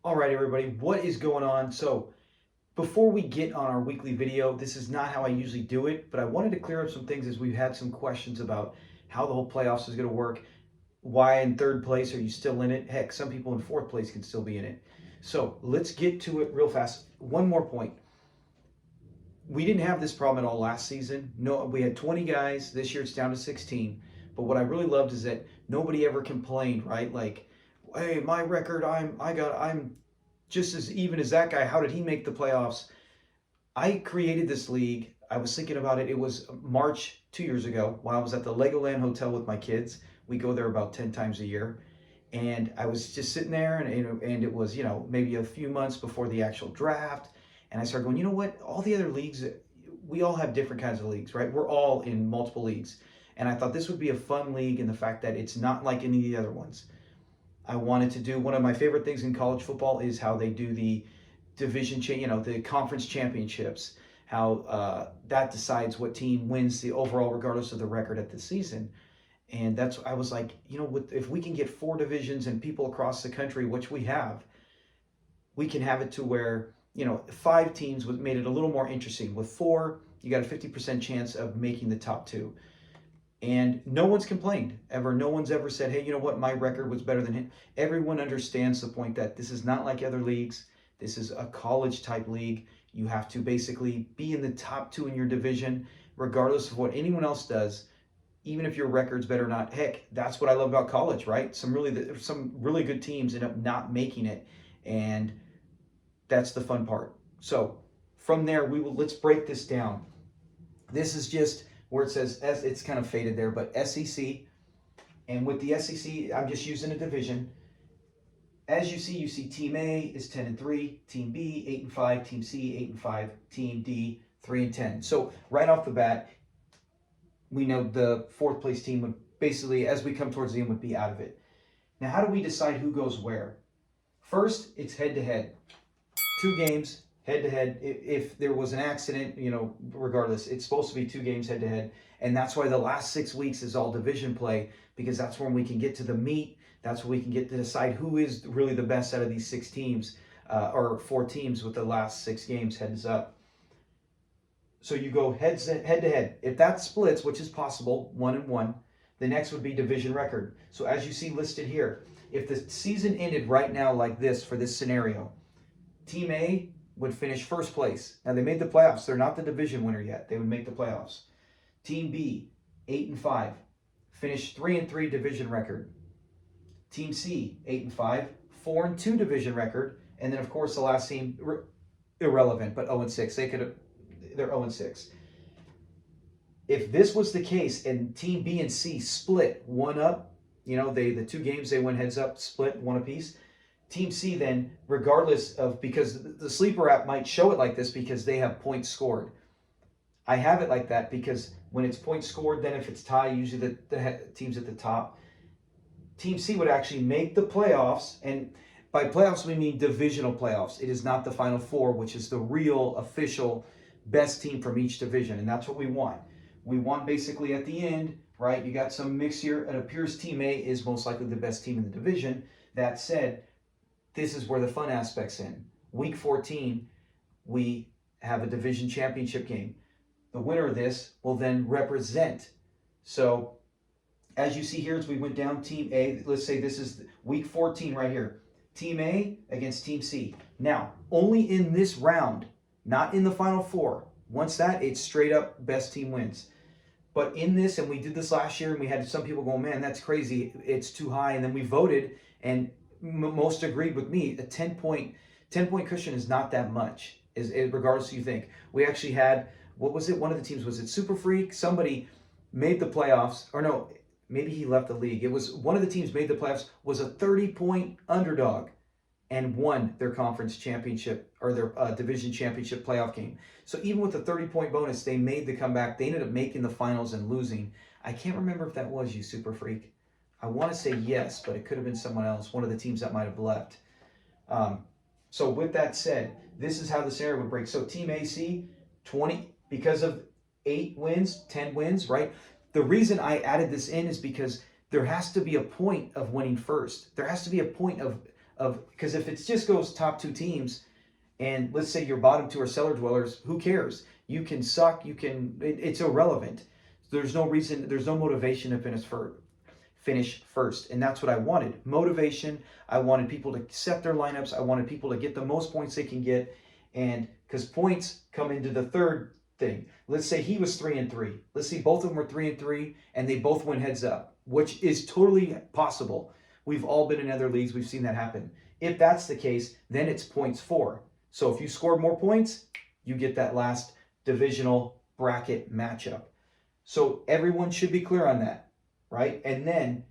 All right, everybody, what is going on? So, before we get on our weekly video, this is not how I usually do it, but I wanted to clear up some things as we've had some questions about how the whole playoffs is going to work. Why in third place are you still in it? Heck, some people in fourth place can still be in it. So, let's get to it real fast. One more point. We didn't have this problem at all last season. No, we had 20 guys. This year it's down to 16. But what I really loved is that nobody ever complained, right? Like, hey, my record, I'm just as even as that guy. How did he make the playoffs? I created this league. I was thinking about it. It was March 2 years ago while I was at the Legoland Hotel with my kids. We go there about 10 times a year. And I was just sitting there, and it was, maybe a few months before the actual draft. And I started going, you know what? All the other leagues, we all have different kinds of leagues, right? We're all in multiple leagues. And I thought this would be a fun league in the fact that it's not like any of the other ones. I wanted to do one of my favorite things in college football is how they do the the conference championships, how that decides what team wins the overall regardless of the record at the season. And I was like, if we can get four divisions and people across the country, which we have, we can have it to where, five teams made it a little more interesting. With four, you got a 50% chance of making the top two. And no one's complained ever. No one's ever said, hey, you know what, my record was better than him. Everyone understands the point that this is not like other leagues. This is a college type league. You have to basically be in the top two in your division, regardless of what anyone else does, even if your record's better or not. Heck, that's what I love about college, right? Some really good teams end up not making it, and that's the fun part. So from there, let's break this down. This is just where it says, it's kind of faded there, but SEC. And with the SEC, I'm just using a division. As you see Team A is 10-3, Team B 8-5, Team C 8-5, Team D 3-10. So right off the bat, we know the fourth place team would basically, as we come towards the end, would be out of it. Now, how do we decide who goes where? First, it's head-to-head. 2 games, head-to-head. If there was an accident, regardless, it's supposed to be 2 games head-to-head. And that's why the last 6 weeks is all division play, because that's when we can get to the meat. That's when we can get to decide who is really the best out of these 6 teams, or 4 teams with the last 6 games heads up. So you go head-to-head. If that splits, which is possible, 1-1, the next would be division record. So as you see listed here, if the season ended right now like this for this scenario, Team A would finish first place. Now, they made the playoffs. They're not the division winner yet. They would make the playoffs. Team B, 8-5, finished 3-3 division record. Team C, 8-5, 4-2 division record. And then, of course, the last team, irrelevant, but 0-6. They're 0-6. If this was the case and Team B and C split one up, the 2 games they went heads up, split one apiece. Team C then, regardless of, because the sleeper app might show it like this because they have points scored. I have it like that because when it's points scored, then if it's tie, usually the team's at the top. Team C would actually make the playoffs, and by playoffs we mean divisional playoffs. It is not the Final Four, which is the real official best team from each division, and that's what we want. We want basically at the end, right, you got some mix here. It appears Team A is most likely the best team in the division. That said, this is where the fun aspect's in. Week 14, we have a division championship game. The winner of this will then represent. So as you see here, as we went down, Team A, let's say this is week 14 right here. Team A against Team C. Now, only in this round, not in the Final Four. Once that, it's straight up best team wins. But in this, and we did this last year, and we had some people go, man, that's crazy. It's too high. And then we voted, and most agreed with me. A 10-point cushion is not that much, regardless of who you think. We actually had, what was it? One of the teams, was it Super Freak? Somebody made the playoffs, or no, maybe he left the league. It was one of the teams made the playoffs, was a 30-point underdog and won their conference championship or their division championship playoff game. So even with the 30-point bonus, they made the comeback. They ended up making the finals and losing. I can't remember if that was you, Super Freak. I want to say yes, but it could have been someone else, one of the teams that might have left. So with that said, this is how the scenario would break. So Team AC, 20, because of 8 wins, 10 wins, right? The reason I added this in is because there has to be a point of winning first. There has to be a point of of, because if it just goes top two teams, and let's say your bottom two are cellar dwellers, who cares? You can suck, it's irrelevant. There's no reason, there's no motivation to finish first. And that's what I wanted. Motivation. I wanted people to set their lineups. I wanted people to get the most points they can get. And because points come into the third thing. Let's say he was 3-3. Let's see, both of them were 3-3 and they both went heads up, which is totally possible. We've all been in other leagues. We've seen that happen. If that's the case, then it's points for. So if you scored more points, you get that last divisional bracket matchup. So everyone should be clear on that, right? And then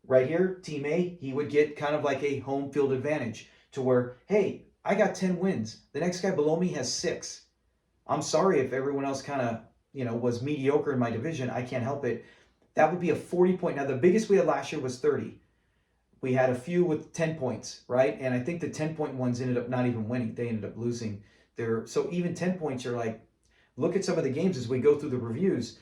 right here, Team A, he would get kind of like a home field advantage to where, hey, I got 10 wins. The next guy below me has 6. I'm sorry if everyone else kind of, was mediocre in my division. I can't help it. That would be a 40-point. Now, the biggest we had last year was 30. We had a few with 10 points, right? And I think the 10-point ones ended up not even winning. They ended up losing so even 10 points, you're like, look at some of the games as we go through the reviews.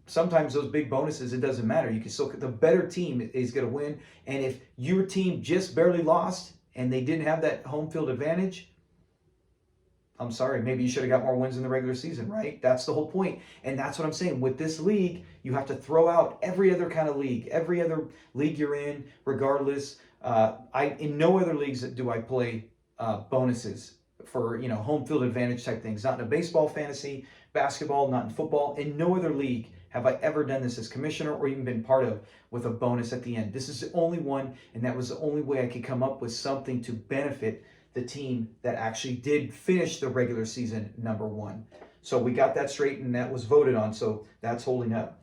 Sometimes those big bonuses, it doesn't matter. You can still, the better team is going to win. And if your team just barely lost and they didn't have that home field advantage, I'm sorry, maybe you should have got more wins in the regular season, right? That's the whole point. And that's what I'm saying. With this league, you have to throw out every other kind of league, every other league you're in, regardless. In no other leagues do I play bonuses for, home field advantage type things. Not in a baseball, fantasy, basketball, not in football. In no other league have I ever done this as commissioner or even been part of with a bonus at the end. This is the only one, and that was the only way I could come up with something to benefit the team that actually did finish the regular season number 1. So we got that straight, and that was voted on, so that's holding up.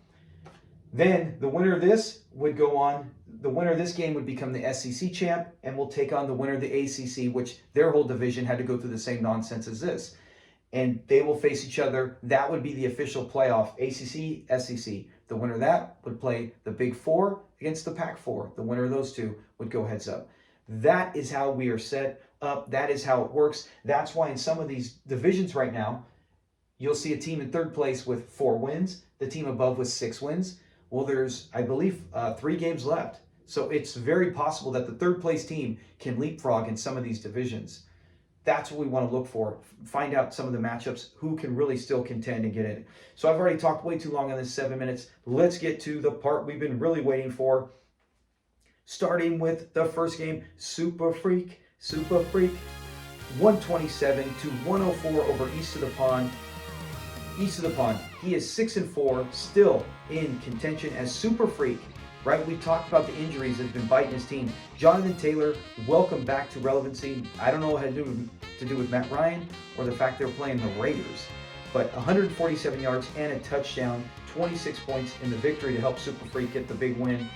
Then the winner of this would go on. The winner of this game would become the SEC champ and will take on the winner of the ACC, which their whole division had to go through the same nonsense as this. And they will face each other. That would be the official playoff, ACC, SEC. The winner of that would play the Big Four against the Pac-4. The winner of those two would go heads up. That is how we are set up. That is how it works. That's why in some of these divisions right now, you'll see a team in third place with 4 wins, the team above with 6 wins. Well, there's, I believe, 3 games left. So it's very possible that the third place team can leapfrog in some of these divisions. That's what we want to look for. Find out some of the matchups, who can really still contend and get in. So I've already talked way too long on this 7 minutes. Let's get to the part we've been really waiting for. Starting with the first game, Super Freak, 127 to 104 over East of the Pond. East of the Pond, he is 6-4, still in contention as Super Freak. Right, we talked about the injuries that have been biting his team. Jonathan Taylor, welcome back to relevancy. I don't know what had to do with Matt Ryan or the fact they're playing the Raiders, but 147 yards and a touchdown, 26 points in the victory to help Super Freak get the big win.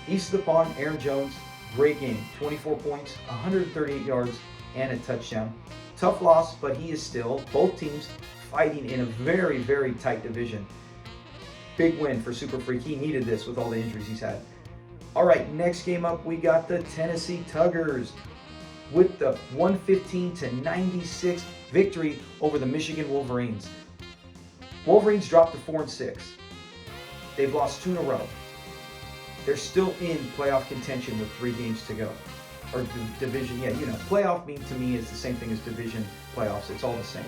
East of the Pond, Aaron Jones, great game, 24 points, 138 yards, and a touchdown. Tough loss, but he is still, both teams, fighting in a very, very tight division. Big win for Super Freak. He needed this with all the injuries he's had. All right, next game up, we got the Tennessee Tuggers with the 115 to 96 victory over the Michigan Wolverines. Wolverines dropped to 4-6. They've lost 2 in a row. They're still in playoff contention with 3 games to go. Or division, playoff to me is the same thing as division playoffs. It's all the same.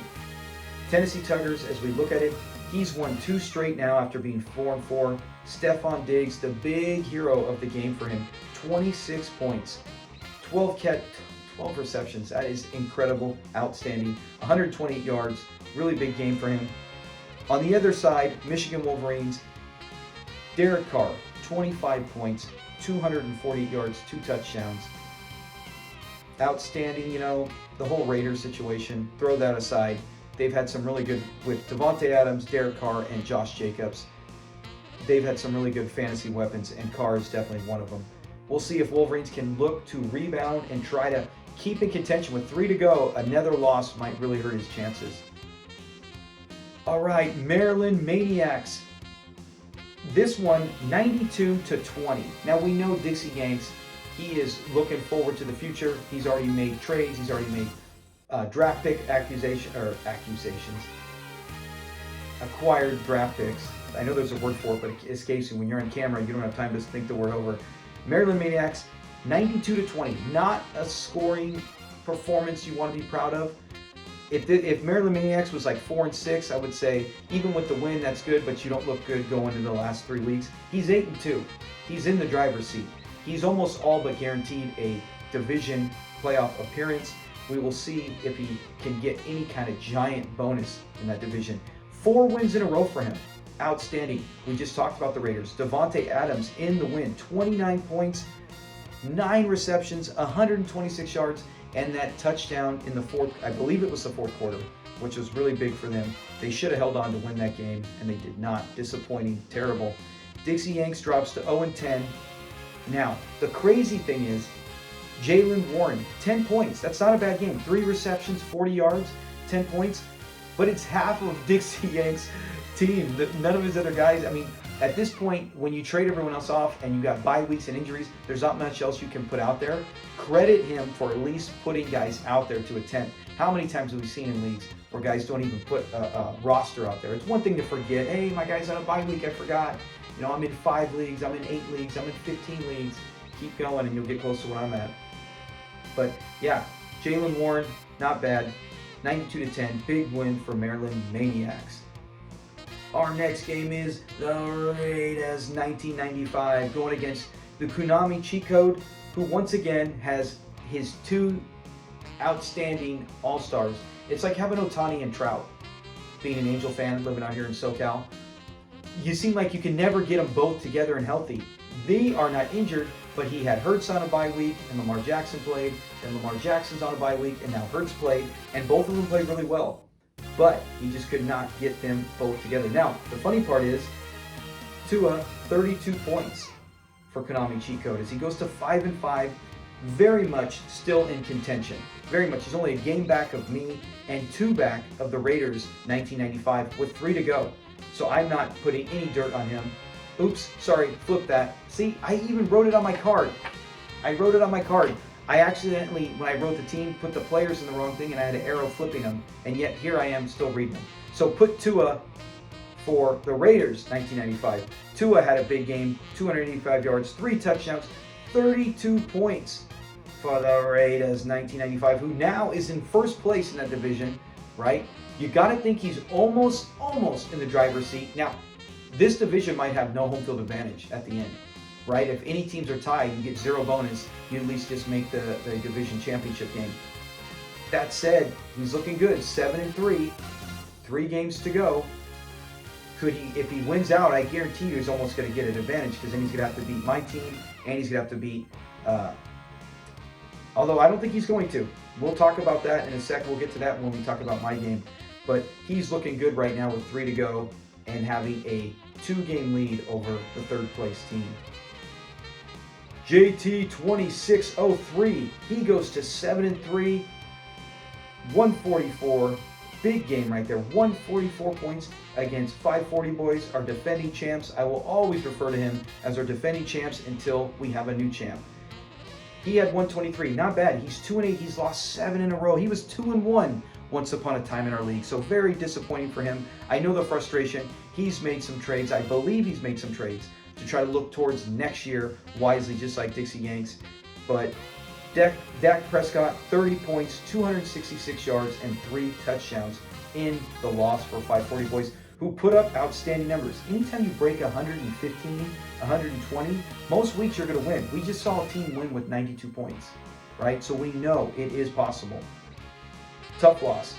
Tennessee Tuggers, as we look at it, he's won 2 straight now after being 4-4. Stephon Diggs, the big hero of the game for him, 26 points, 12 receptions. That is incredible, outstanding. 128 yards, really big game for him. On the other side, Michigan Wolverines, Derek Carr, 25 points, 248 yards, 2 touchdowns. Outstanding, the whole Raiders situation, throw that aside. They've had some really good, with Devontae Adams, Derek Carr, and Josh Jacobs. They've had some really good fantasy weapons, and Carr is definitely one of them. We'll see if Wolverines can look to rebound and try to keep in contention. With 3 to go, another loss might really hurt his chances. All right, Maryland Maniacs. This one, 92 to 20. Now we know Dixie Gangs, he is looking forward to the future. He's already made trades. He's already made draft pick accusations, acquired draft picks. I know there's a word for it, but it escapes you. When you're on camera, you don't have time to think the word over. Maryland Maniacs, 92-20, not a scoring performance you want to be proud of. If Maryland Maniacs was like 4-6, I would say even with the win, that's good, but you don't look good going into the last 3 weeks. He's 8-2. He's in the driver's seat. He's almost all but guaranteed a division playoff appearance. We will see if he can get any kind of giant bonus in that division. 4 wins in a row for him. Outstanding. We just talked about the Raiders. Devontae Adams in the win. 29 points, 9 receptions, 126 yards, and that touchdown in the fourth, I believe it was the fourth quarter, which was really big for them. They should have held on to win that game, and they did not. Disappointing, terrible. Dixie Yanks drops to 0-10. Now, the crazy thing is, Jaylen Warren, 10 points. That's not a bad game. 3 receptions, 40 yards, 10 points. But it's half of Dixie Yanks' team. None of his other guys, I mean, at this point, when you trade everyone else off and you got bye weeks and injuries, there's not much else you can put out there. Credit him for at least putting guys out there to attempt. How many times have we seen in leagues where guys don't even put a roster out there? It's one thing to forget, hey, my guy's on a bye week, I forgot. You know, I'm in 5 leagues, I'm in 8 leagues, I'm in 15 leagues. Keep going and you'll get close to where I'm at. But yeah, Jaylen Warren, not bad. 92-10, big win for Maryland Maniacs. Our next game is the Raiders 1995 going against the Konami cheat code, who once again has his 2 outstanding all-stars. It's like having Ohtani and Trout. Being an Angel fan, living out here in SoCal, you seem like you can never get them both together and healthy. They are not injured, but he had Hurts on a bye week, and Lamar Jackson played, and Lamar Jackson's on a bye week, and now Hurts played, and both of them played really well. But he just could not get them both together. Now, the funny part is, Tua, 32 points for Konami cheat code as he goes to 5-5, very much still in contention. Very much. He's only a game back of me and 2 back of the Raiders 1995 with 3 to go. So I'm not putting any dirt on him. Oops, sorry, flip that. See, I even wrote it on my card. I accidentally, when I wrote the team, put the players in the wrong thing and I had an arrow flipping them. And yet here I am still reading them. So put Tua for the Raiders 1995. Tua had a big game, 285 yards, 3 touchdowns, 32 points for the Raiders 1995, who now is in first place in that division, right? You got to think he's almost in the driver's seat. Now, this division might have no home field advantage at the end, right? If any teams are tied, you get 0 bonus. You at least just make the division championship game. That said, he's looking good. 7-3, 3 games to go. Could he, if he wins out, I guarantee you he's almost going to get an advantage because then he's going to have to beat my team and he's going to have to beat, although I don't think he's going to. We'll talk about that in a sec. We'll get to that when we talk about my game. But he's looking good right now with 3 to go and having a 2-game lead over the 3rd place team. JT 2603, he goes to 7-3, 144, big game right there, 144 points against 540 boys, our defending champs. I will always refer to him as our defending champs until we have a new champ. He had 123, not bad. He's 2-8, he's lost 7 in a row. He was 2-1 once upon a time in our league, so very disappointing for him. I know the frustration. He's made some trades. I believe he's made some trades to try to look towards next year wisely, just like Dixie Yanks. But Dak Prescott, 30 points, 266 yards, and 3 touchdowns in the loss for 540 boys, who put up outstanding numbers. Anytime you break 115, 120, most weeks you're going to win. We just saw a team win with 92 points, right? So we know it is possible. Tough loss.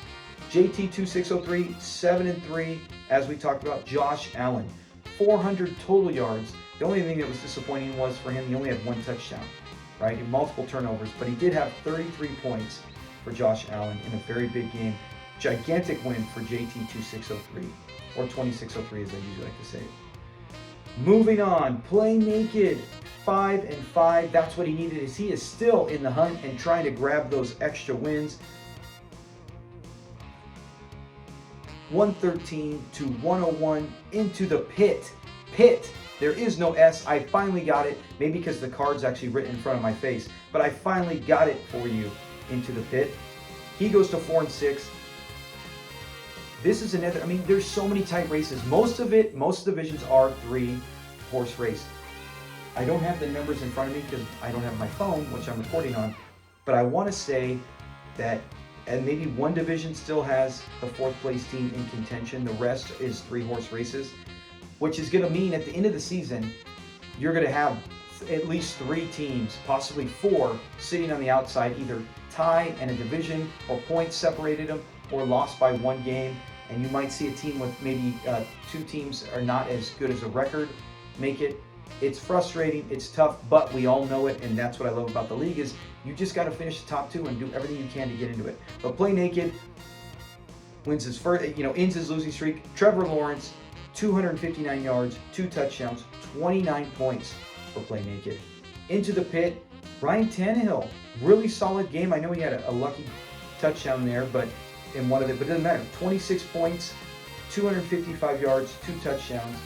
JT 2603, 7-3, as we talked about. Josh Allen, 400 total yards. The only thing that was disappointing was for him, he only had 1 touchdown, right? And multiple turnovers, but he did have 33 points for Josh Allen in a very big game. Gigantic win for JT 2603, or 2603 as I usually like to say it. Moving on, Play Naked, 5-5. That's what he needed, is he is still in the hunt and trying to grab those extra wins. 113 to 101 into the pit. There is no S. I finally got it. Maybe because the card's actually written in front of my face, but I finally got it for you into the pit. He goes to 4-6. This is another, I mean, there's so many tight races. Most divisions are 3-horse race. I don't have the numbers in front of me because I don't have my phone, which I'm recording on, but I want to say that, and maybe one division still has the 4th place team in contention. The rest is 3-horse races, which is going to mean at the end of the season, you're going to have at least 3 teams, possibly 4, sitting on the outside, either tie in a division or points separated them or lost by 1 game. And you might see a team with maybe 2 teams are not as good as a record make it. It's frustrating, it's tough, but we all know it, and that's what I love about the league is you just got to finish the top 2 and do everything you can to get into it. But Play Naked wins his first, ends his losing streak. Trevor Lawrence, 259 yards, 2 touchdowns, 29 points for Play Naked. Into the Pit, Ryan Tannehill, really solid game. I know he had a lucky touchdown there, but in one of it, but it doesn't matter. 26 points, 255 yards, 2 touchdowns.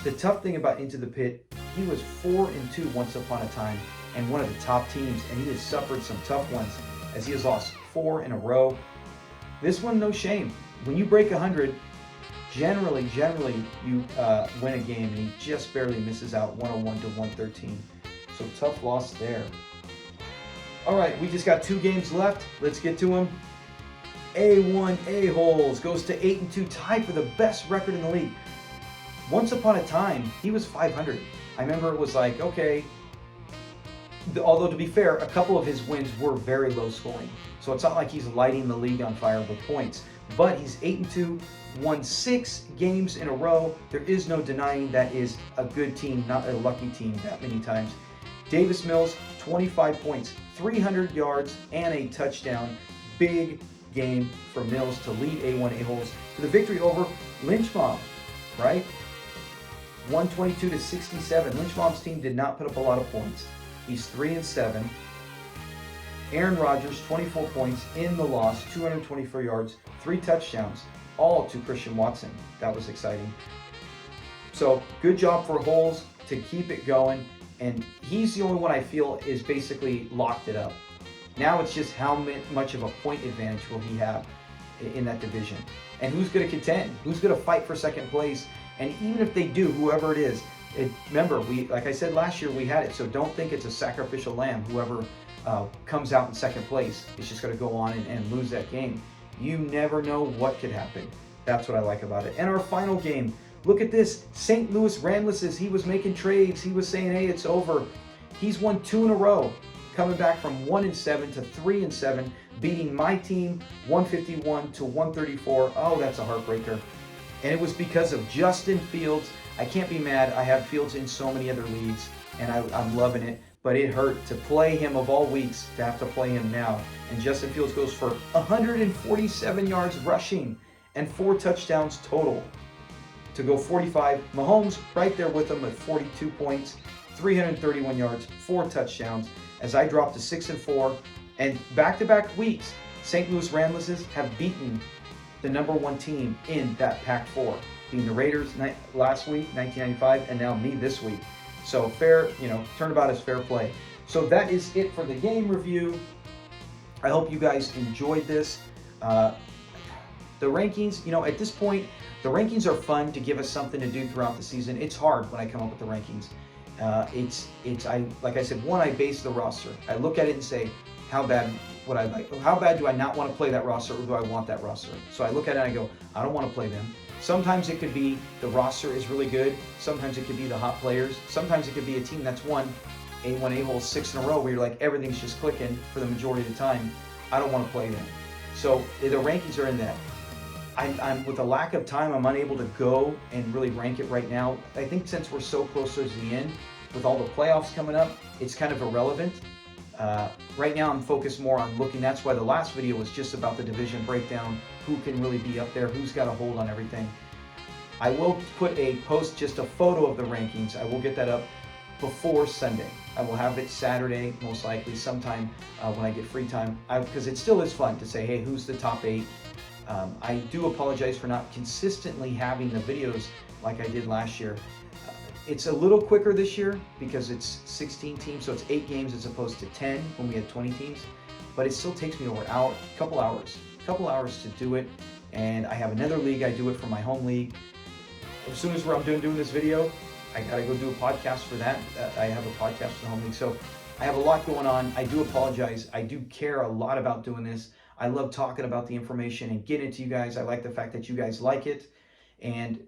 The tough thing about Into the Pit, he was 4-2 once upon a time and one of the top teams, and he has suffered some tough ones as he has lost 4 in a row. This one, no shame. When you break 100, generally you win a game, and he just barely misses out 101 to 113. So tough loss there. All right, we just got 2 games left. Let's get to them. A1 A-Holes goes to 8-2, tied for the best record in the league. Once upon a time, he was 500. I remember it was like, okay, although to be fair, a couple of his wins were very low scoring. So it's not like he's lighting the league on fire with points. But he's 8-2, won 6 games in a row. There is no denying that is a good team, not a lucky team that many times. Davis Mills, 25 points, 300 yards, and a touchdown. Big game for Mills to lead A1 A-Holes to the victory over Lynchbaum, right? 122 to 67. Lynchbaum's team did not put up a lot of points. He's 3-7. Aaron Rodgers, 24 points in the loss, 224 yards, 3 touchdowns, all to Christian Watson. That was exciting. So good job for Holes to keep it going. And he's the only one I feel is basically locked it up. Now it's just how much of a point advantage will he have in that division. And who's going to contend? Who's going to fight for second place? And even if they do, whoever it is, remember, like I said last year, we had it. So don't think it's a sacrificial lamb. Whoever comes out in second place is just going to go on and lose that game. You never know what could happen. That's what I like about it. And our final game, look at this. St. Louis Randlesses, he was making trades. He was saying, hey, it's over. He's won 2 in a row, coming back from 1-7 to 3-7, beating my team 151 to 134. Oh, that's a heartbreaker. And it was because of Justin Fields. I can't be mad. I have Fields in so many other leagues, and I'm loving it. But it hurt to play him of all weeks, to have to play him now. And Justin Fields goes for 147 yards rushing and 4 touchdowns total to go 45. Mahomes right there with him at 42 points, 331 yards, 4 touchdowns. As I dropped to 6-4, and back-to-back weeks, St. Louis Randlesses have beaten the #1 team in that Pac-4, being the Raiders last week, 1995, and now me this week. So fair, turnabout is fair play. So that is it for the game review. I hope you guys enjoyed this. The rankings, at this point, the rankings are fun to give us something to do throughout the season. It's hard when I come up with the rankings. Like I said, I base the roster. I look at it and say, how bad would I like? How bad do I not want to play that roster, or do I want that roster? So I look at it and I go, I don't want to play them. Sometimes it could be the roster is really good. Sometimes it could be the hot players. Sometimes it could be a team that's won A1 A-Holes 6 in a row where you're like, everything's just clicking for the majority of the time. I don't want to play them. So the rankings are in that. I'm with a lack of time, I'm unable to go and really rank it right now. I think since we're so close to the end, with all the playoffs coming up, it's kind of irrelevant. Right now I'm focused more on looking, that's why the last video was just about the division breakdown, who can really be up there, who's got a hold on everything. I will put a post, just a photo of the rankings. I will get that up before Sunday. I will have it Saturday, most likely, sometime when I get free time, because it still is fun to say, hey, who's the top 8? I do apologize for not consistently having the videos like I did last year. It's a little quicker this year because it's 16 teams, so it's 8 games as opposed to 10 when we had 20 teams. But it still takes me over a couple hours to do it. And I have another league, I do it for my home league. As soon as I'm doing this video, I got to go do a podcast for that. I have a podcast for the home league. So I have a lot going on. I do apologize. I do care a lot about doing this. I love talking about the information and getting it to you guys. I like the fact that you guys like it. And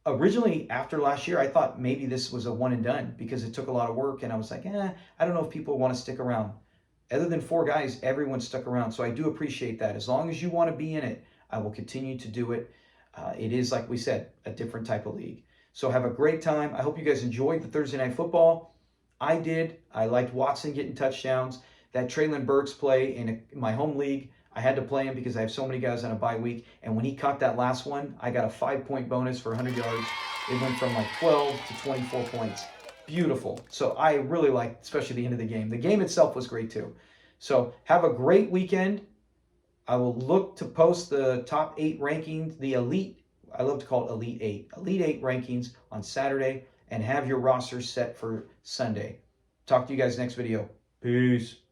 originally, after last year, I thought maybe this was a one and done because it took a lot of work. And I was like, I don't know if people want to stick around. Other than 4 guys, everyone stuck around. So I do appreciate that. As long as you want to be in it, I will continue to do it. It is, like we said, a different type of league. So have a great time. I hope you guys enjoyed the Thursday Night Football. I did. I liked Watson getting touchdowns. That Traylon Burks play in my home league, I had to play him because I have so many guys on a bye week. And when he caught that last one, I got a 5-point bonus for 100 yards. It went from like 12 to 24 points. Beautiful. So I really liked, especially the end of the game. The game itself was great too. So have a great weekend. I will look to post the top 8 rankings, the elite, I love to call it Elite 8. Elite 8 rankings on Saturday, and have your roster set for Sunday. Talk to you guys next video. Peace.